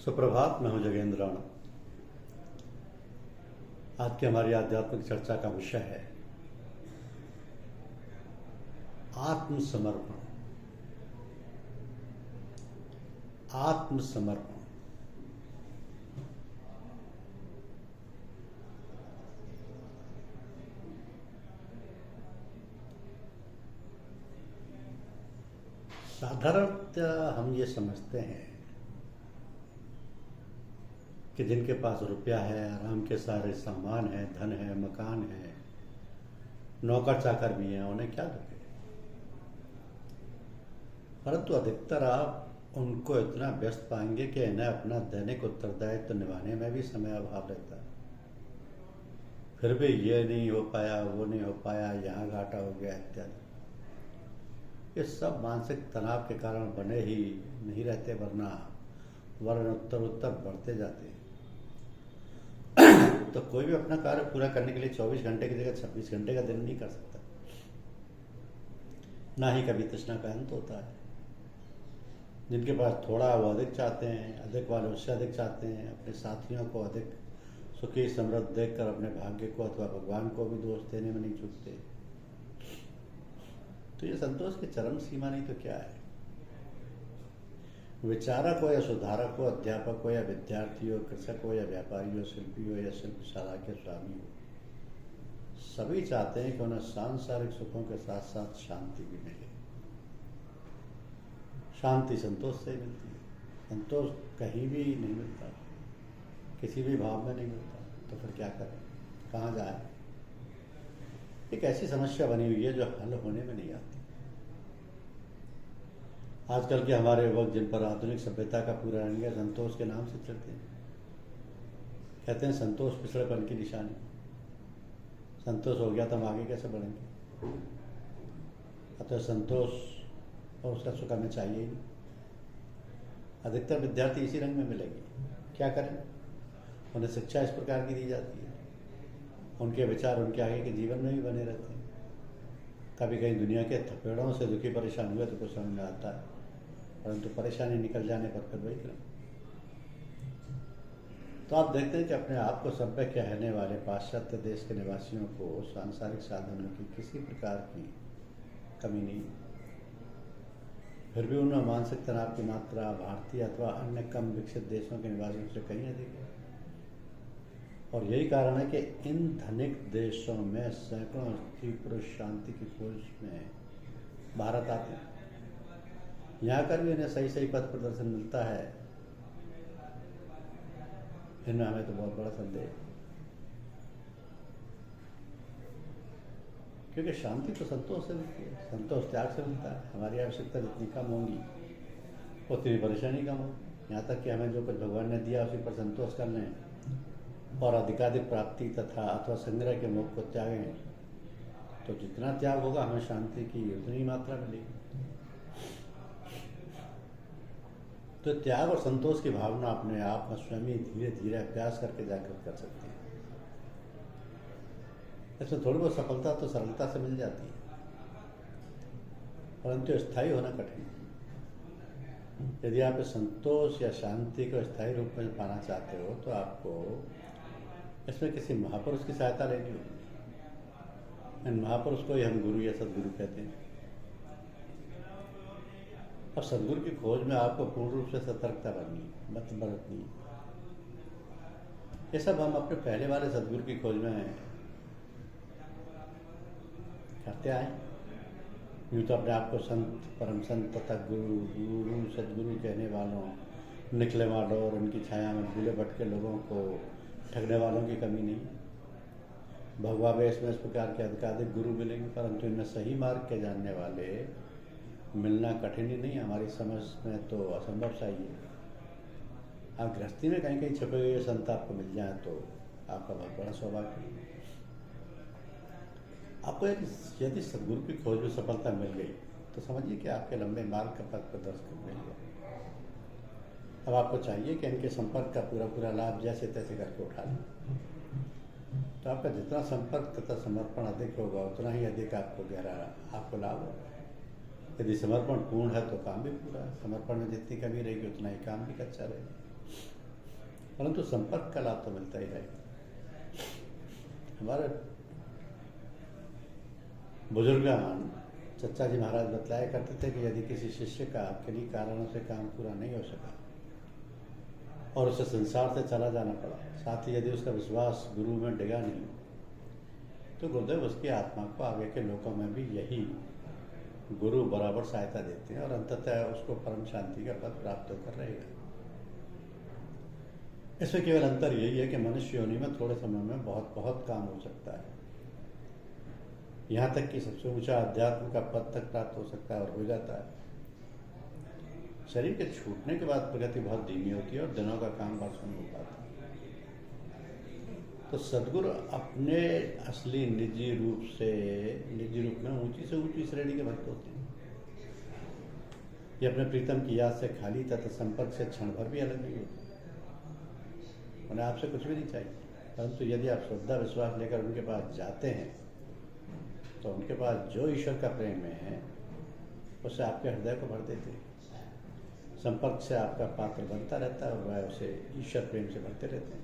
सुप्रभात। मैं हूं जगेंद्र राणा। आज की हमारी आध्यात्मिक चर्चा का विषय है आत्मसमर्पण। आत्मसमर्पण साधारणतः हम ये समझते हैं कि जिनके पास रुपया है, आराम के सारे सामान है, धन है, मकान है, नौकर चाकर भी हैं, उन्हें क्या दुख है। परंतु अधिकतर आप उनको इतना व्यस्त पाएंगे कि इन्हें अपना दैनिक उत्तरदायित्व निभाने में भी समय अभाव रहता है। फिर भी ये नहीं हो पाया, वो नहीं हो पाया, यहाँ घाटा हो गया इत्यादि। ये सब मानसिक तनाव के कारण बने ही नहीं रहते, वरन उत्तर बढ़ते जाते हैं। तो कोई भी अपना कार्य पूरा करने के लिए 24 घंटे की जगह 26 घंटे का दिन नहीं कर सकता। ना ही कभी तृष्णा का अंत होता है। जिनके पास थोड़ा वो अधिक चाहते हैं, अधिक वाले उससे अधिक चाहते हैं। अपने साथियों को अधिक सुखी समृद्ध देखकर अपने भाग्य को अथवा भगवान को भी दोष देने में नहीं चूकते। तो ये संतोष की चरम सीमा नहीं तो क्या है। विचारक हो या सुधारक हो, अध्यापक हो या विद्यार्थी हो, कृषक हो या व्यापारी हो, शिल्पी हो या शिल्पशाला के स्वामी हो, सभी चाहते हैं कि उन्हें सांसारिक सुखों के साथ साथ शांति भी मिले। शांति संतोष से मिलती है। संतोष कहीं भी नहीं मिलता, किसी भी भाव में नहीं मिलता। तो फिर क्या करें, कहाँ जाए। एक ऐसी समस्या बनी हुई है जो हल होने में नहीं आती। आजकल के हमारे युवक जिन पर आधुनिक सभ्यता का पूरा रंग है, संतोष के नाम से चलते हैं। कहते हैं संतोष पिछड़ेपन की निशानी। संतोष हो गया तो हम आगे कैसे बढ़ेंगे। अतः संतोष और उसका सुख हमें चाहिए ही। अधिकतर विद्यार्थी इसी रंग में मिलेंगे। क्या करें, उन्हें शिक्षा इस प्रकार की दी जाती है, उनके विचार उनके आगे के जीवन में भी बने रहते हैं। कभी कहीं दुनिया के थपेड़ों से दुखी परेशान हुए तो कुछ समझ में आता है, परंतु परेशानी निकल जाने पर फिर वही क्रम। तो आप देखते हैं कि अपने आप को सभ्य कहने वाले पाश्चात्य देश के निवासियों को सांसारिक साधनों की किसी प्रकार की कमी नहीं। फिर भी उनमें मानसिक तनाव की मात्रा भारतीय अथवा अन्य कम विकसित देशों के निवासियों से कहीं अधिक है। और यही कारण है कि इन धनिक देशों में सैकड़ों स्त्री पुरुष शांति की खोज में भारत आते हैं। यहाँ कर भी इन्हें सही सही पथ प्रदर्शन मिलता है। इनमें हमें तो बहुत बड़ा संदेह है, क्योंकि शांति तो संतोष से मिलती है, संतोष त्याग से मिलता है। हमारी आवश्यकता जितनी कम होगी उतनी परेशानी कम होगी। यहाँ तक कि हमें जो कुछ भगवान ने दिया उसी पर संतोष कर लें और अधिकाधिक प्राप्ति तथा अथवा संग्रह के मोह को त्यागें, तो जितना त्याग होगा हमें शांति की उतनी मात्रा मिलेगी। तो त्याग और संतोष की भावना अपने आप में स्वयं ही धीरे धीरे अभ्यास करके जागृत कर सकती है। इसमें थोड़ी बहुत सफलता तो सरलता से मिल जाती है, परंतु स्थायी होना कठिन है। यदि आप संतोष या शांति को स्थायी रूप में पाना चाहते हो तो आपको इसमें किसी महापुरुष की सहायता लेनी होगी। इन महापुरुष को ही हम गुरु या सदगुरु कहते हैं। अब सदगुरु की खोज में आपको पूर्ण रूप से सतर्कता बरतनी है। ये सब हम अपने पहले वाले सदगुरु की खोज में करते आए। यूँ तो अपने आप को संत, परम संत तथा गुरु सदगुरु कहने वालों, निकले माडो और उनकी छाया में भूले भटके लोगों को ठगने वालों की कमी नहीं। भगवा वेश में इस प्रकार के अधिकाधिक गुरु मिलेंगे, परंतु इनमें सही मार्ग के जानने वाले मिलना कठिन ही नहीं, हमारी समझ में तो असंभव सा ही है। आप गृहस्थी में कहीं कहीं छुपे हुए संत आपको मिल जाए तो आपका बहुत बड़ा सौभाग्य है। आपको यदि सदगुरु की खोज में सफलता मिल गई तो समझिए कि आपके लंबे मार्ग का पथ प्रदर्शक मिल गया। अब आपको चाहिए कि इनके संपर्क का पूरा लाभ जैसे तैसे करके उठा लें। तो आपका जितना संपर्क तथा समर्पण अधिक होगा उतना ही अधिक आपको लाभ होगा। यदि समर्पण पूर्ण है तो काम भी पूरा है। समर्पण में जितनी कमी रहेगी उतना ही काम भी कच्चा रहेगा। परंतु संपर्क का लाभ तो मिलता ही रहेगा। हमारे बुजुर्गवान चचा जी महाराज बतलाया करते थे कि यदि किसी शिष्य का किन्हीं कारणों से काम पूरा नहीं हो सका और उसे संसार से चला जाना पड़ा, साथ ही यदि उसका विश्वास गुरु में डिगा नहीं, तो गुरुदेव उसकी आत्मा को आगे के लोकों में भी यही गुरु बराबर सहायता देते हैं और अंततः उसको परम शांति का पद प्राप्त होकर रहेगा। इसमें केवल अंतर यही है कि मनुष्य योनि में थोड़े समय में बहुत बहुत काम हो सकता है, यहाँ तक कि सबसे ऊंचा अध्यात्म का पद तक प्राप्त हो सकता है और हो जाता है। शरीर के छूटने के बाद प्रगति बहुत धीमी होती है और दिनों का काम वर्षों में हो पाता है। तो सदगुरु अपने असली निजी रूप में ऊंची से ऊंची श्रेणी के भक्त होते हैं। ये अपने प्रीतम की याद से खाली तथा संपर्क से क्षण भर भी अलग नहीं होते। उन्हें आपसे कुछ भी नहीं चाहिए, परंतु यदि आप श्रद्धा विश्वास लेकर उनके पास जाते हैं तो उनके पास जो ईश्वर का प्रेम में है उससे आपके हृदय को भर देते हैं। संपर्क से आपका पात्र बनता रहता है और वह उसे ईश्वर प्रेम से भरते रहते हैं।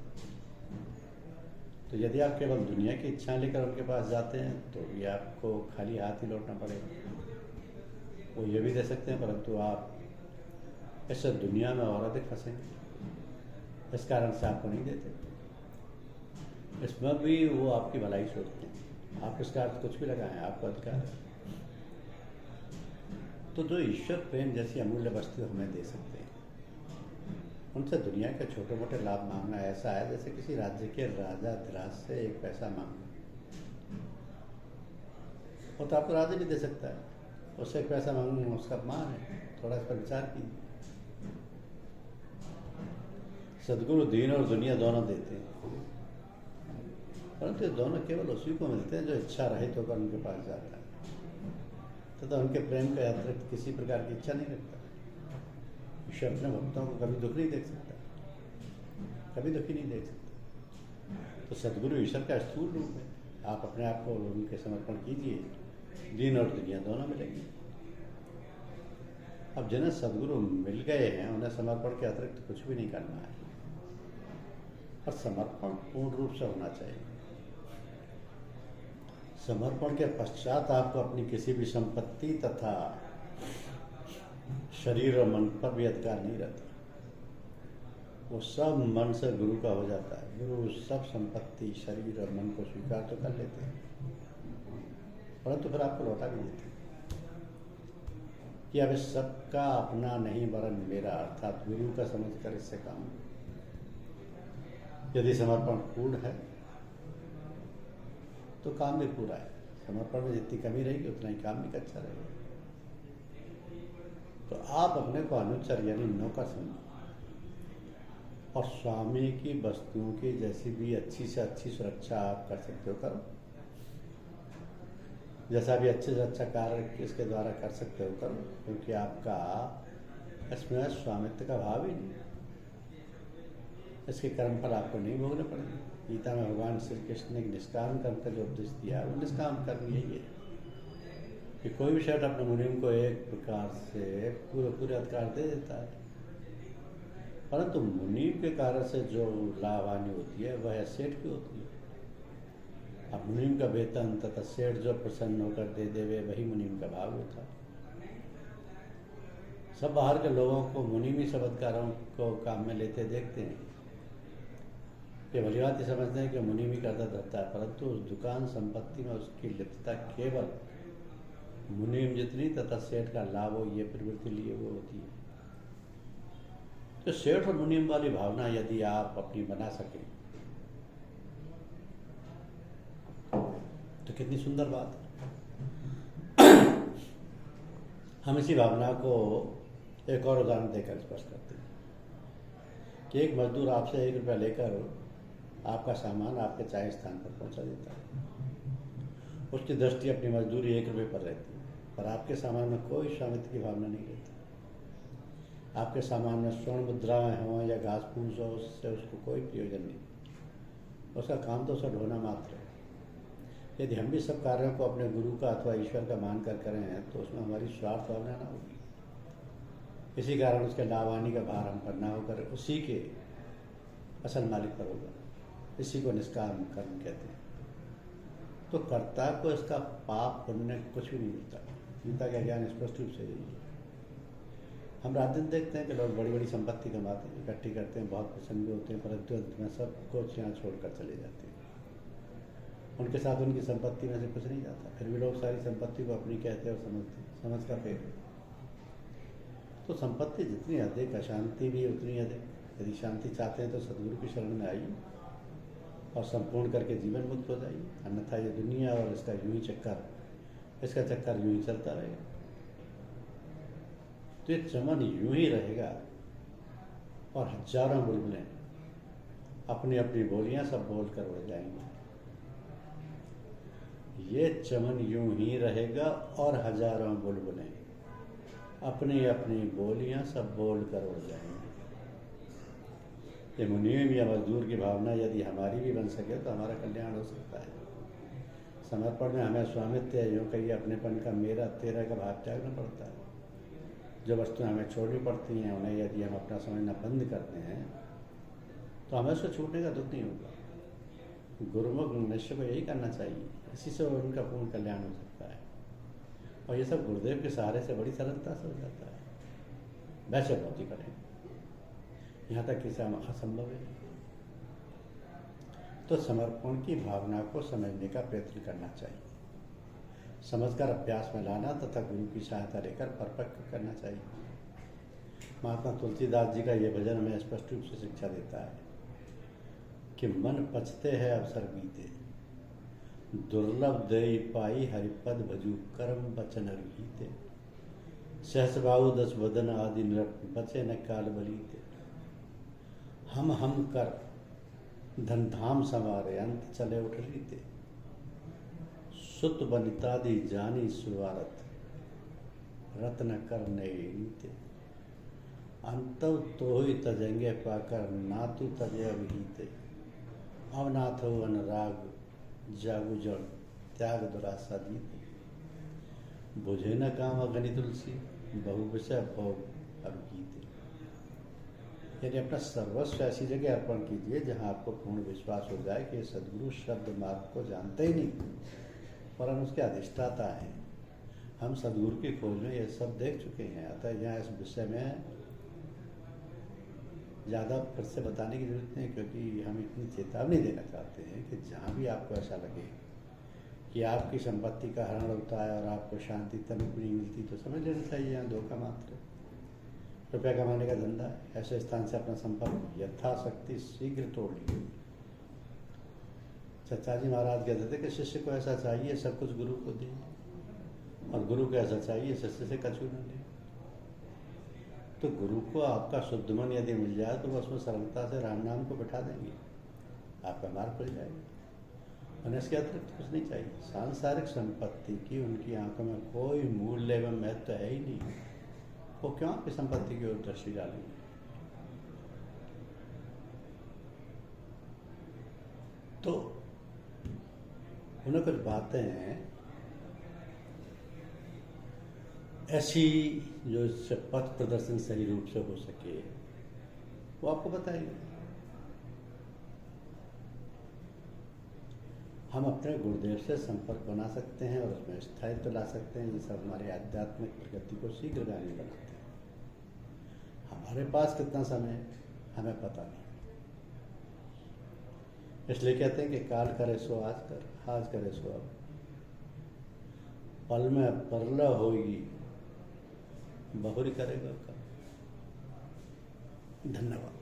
तो यदि आप केवल दुनिया की इच्छाएं लेकर उनके पास जाते हैं तो ये आपको खाली हाथ ही लौटना पड़ेगा। वो ये भी दे सकते हैं, परंतु आप इससे दुनिया में और अधिक फंसेंगे। इस कारण से आपको नहीं देते। इसमें भी वो आपकी भलाई सोचते हैं। आप इसका अर्थ कुछ भी लगाएं, आपका अधिकार है। तो जो ईश्वर प्रेम जैसी अमूल्य वस्तु हमें दे सकते हैं, उनसे दुनिया के छोटे मोटे लाभ मांगना ऐसा है जैसे किसी राज्य के राजा धीराज से एक पैसा मांगना। वो तो आपको राजा भी दे सकता है, उससे एक पैसा मांगना उसका अपमान है। थोड़ा इस पर विचार कीजिए। सदगुरु दीन और दुनिया दोनों देते हैं, परंतु ये दोनों केवल उसी को मिलते हैं जो इच्छा रहित होकर उनके पास जाता है तथा उनके प्रेम के अतिरिक्त किसी प्रकार की इच्छा नहीं रखता। ईश्वर अपने भक्तों को कभी दुख नहीं देख सकता, कभी दुखी नहीं देख सकता। तो सदगुरु ईश्वर का स्थूल रूप है। आप अपने आप को उनके समर्पण कीजिए, दीन और दुनिया दोनों मिलेंगी। अब जिन्हें सदगुरु मिल गए हैं उन्हें समर्पण के अतिरिक्त कुछ भी नहीं करना है, और समर्पण पूर्ण रूप से होना चाहिए। समर्पण के पश्चात आपको अपनी किसी भी संपत्ति तथा शरीर और मन पर भी अधिकार नहीं रहता। वो सब मन से गुरु का हो जाता है। गुरु सब संपत्ति, शरीर और मन को स्वीकार तो कर लेते हैं, परंतु फिर आपको लौटा भी देते हैं कि अब इस सब का अपना नहीं वरन मेरा, अर्थात गुरु का समझकर इससे काम। यदि समर्पण पूर्ण है तो काम भी पूरा है। समर्पण में जितनी कमी रहेगी उतना ही काम भी अच्छा रहेगा। तो आप अपने को अनुचर यानी नौकर समझो और स्वामी की वस्तुओं की जैसी भी अच्छी से अच्छी सुरक्षा आप कर सकते हो करो। जैसा भी अच्छे से अच्छा कार्य इसके द्वारा कर सकते हो करो, क्योंकि आपका इसमें स्वामित्व का भाव ही नहीं। इसके कर्म पर आपको नहीं भोगने पड़ेंगे। गीता में भगवान श्री कृष्ण ने निष्काम कर्म का जो उपदेश दिया है वो निष्काम कर्म यही है कि कोई भी सेठ अपने मुनीम को एक प्रकार से पूरे अधिकार दे देता है, परंतु मुनीम के कारण से जो लाभ हानि होती है वह सेठ की होती है। अब मुनीम का वेतन तथा सेठ जो प्रसन्न होकर दे देवे वही मुनीम का भाग होता है। सब बाहर के लोगों को मुनीमी शब्दकारों को काम में लेते देखते हैं, ये भली बात समझते हैं कि मुनीम ही करता धरता है, परंतु उस दुकान संपत्ति में उसकी लिप्तता केवल मुनीम जितनी तथा सेठ का लाभ हो ये प्रवृत्ति लिए वो होती है। तो सेठ और मुनीम वाली भावना यदि आप अपनी बना सकें तो कितनी सुंदर बात है। हम इसी भावना को एक और उदाहरण देकर स्पष्ट करते हैं कि एक मजदूर आपसे 1 रुपया लेकर आपका सामान आपके चाहे स्थान पर पहुंचा देता है। उसकी दृष्टि अपनी मजदूरी 1 रुपये पर रहती है, पर आपके सामान में कोई स्वामित्व की भावना नहीं रहती। आपके सामान में स्वर्ण मुद्राएं हों या घास फूस हो, उससे उसको कोई प्रयोजन नहीं। उसका काम तो उसे ढोना मात्र है। यदि हम भी सब कार्यों को अपने गुरु का अथवा ईश्वर का मानकर करें तो उसमें हमारी स्वार्थ भावना ना होगी। इसी कारण उसके लाभ हानि का भार हम पर ना होकर उसी के असल मालिक पर होगा। इसी को निष्काम कर्म कहते हैं। तो कर्ता को इसका पाप पुण्य कुछ भी नहीं मिलता। गीता का ज्ञान स्पष्ट रूप से यही है। हम रात दिन देखते हैं कि लोग बड़ी बड़ी संपत्ति कमाते हैं, इकट्ठी करते हैं, बहुत प्रसन्न होते हैं, परंतु अंत में सब कुछ यहाँ छोड़कर चले जाते हैं। उनके साथ उनकी संपत्ति में से कुछ नहीं जाता, फिर भी लोग सारी संपत्ति को अपनी कहते हैं और समझते हैं, समझ का फेर। तो संपत्ति जितनी अधिक, अशांति भी उतनी अधिक। यदि शांति चाहते हैं तो सदगुरु की शरण में आइए और संपूर्ण करके जीवन मुक्त हो जाइए, अन्यथा ये दुनिया और इसका यूं ही चक्कर, इसका चक्कर यूं ही चलता रहेगा। तो ये चमन यूं ही रहेगा और हजारों बुलबुलें अपनी अपनी बोलियां सब बोल कर उड़ जाएंगे। ये चमन यूं ही रहेगा और हजारों बुलबुलें अपनी अपनी बोलियां सब बोल कर उड़ जाएंगे। ये मुनीम या मजदूर की भावना यदि हमारी भी बन सके तो हमारा कल्याण हो सकता है। समर्पण में हमें स्वामित्व यूँ कहिए अपनेपन का मेरा तेरा का भाव त्यागना पड़ता है। जो वस्तुएं हमें छोड़नी पड़ती हैं उन्हें यदि हम अपना समझना बंद करते हैं तो हमें उसको छूटने का दुख नहीं होगा। गुरुमुख मनुष्य को यही करना चाहिए, इसी से उनका पूर्ण कल्याण हो सकता है। और ये सब गुरुदेव के सहारे से बड़ी सरलता से हो जाता है। वैसे बहुत ही कठिन, यहाँ तक कि असंभव है। तो समर्पण की भावना को समझने का प्रयत्न करना चाहिए, समझकर अभ्यास में लाना तथा गुरु की सहायता लेकर परिपक्व करना चाहिए। महात्मा तुलसीदास जी का ये भजन हमें स्पष्ट रूप से शिक्षा देता है कि मन पचते हैं अवसर बीते, दुर्लभ देई पाई हरिपद भजू कर्म बचन गीते, सहस बाहु दस बदन आदि नृप बचे न काल बलीते, हम कर धन धाम समारे अंत चले उठ रीते, सुत बनितादि जानी सुवारत रत्न करने नीते, अंतव तो ही तजेंगे पाकर नातु तजे अभिहीते, अवनाथ हो अनुराग जागु जड़ त्याग दुरासा जीते, बुझे न काम अग्नि तुलसी बहु विषय भोग अभिगीते। यानी अपना सर्वस्व ऐसी जगह अर्पण कीजिए जहाँ आपको पूर्ण विश्वास हो जाए कि सदगुरु शब्द मार्ग को जानते ही नहीं वरन उसके अधिष्ठाता हैं। हम सदगुरु की खोज में ये सब देख चुके हैं, अतः यहाँ इस विषय में ज़्यादा फिर से बताने की जरूरत नहीं, क्योंकि हम इतनी चेतावनी देना चाहते हैं कि जहाँ भी आपको ऐसा लगे कि आपकी संपत्ति का हरण होता है और आपको शांति तनिक नहीं मिलती तो समझ लेना चाहिए यहाँ धोखा मात्र, रुपया कमाने का धंधा है। ऐसे स्थान से अपना संपर्क यथाशक्ति शीघ्र तोड़ लीजिए। चचा जी महाराज कहते थे कि शिष्य को ऐसा चाहिए सब कुछ गुरु को दे, और गुरु को ऐसा चाहिए शिष्य से कछु न ले। तो गुरु को आपका शुद्ध मन यदि मिल जाए तो वह उसमें सरलता से राम नाम को बिठा देंगे, आपका मार्ग खुल जाएगा। और इसके अतिरिक्त कुछ नहीं चाहिए। सांसारिक संपत्ति की उनकी आंखों में कोई मूल्य एवं महत्व है ही नहीं, वो क्यों आपकी संपत्ति की ओर दृष्टि डालेंगे। तो उन्हें कुछ बातें ऐसी जो इससे पथ प्रदर्शन सही रूप से हो सके वो आपको बताएंगे। हम अपने गुरुदेव से संपर्क बना सकते हैं और उसमें स्थायित्व ला सकते हैं, जिससे हमारे आध्यात्मिक प्रगति को शीघ्रगामी बनाते हैं। हमारे पास कितना समय है हमें पता नहीं, इसलिए कहते हैं कि काल करे सो आज कर, आज करे सो अब, पल में परला होगी बहुरी करेगा कब। धन्यवाद।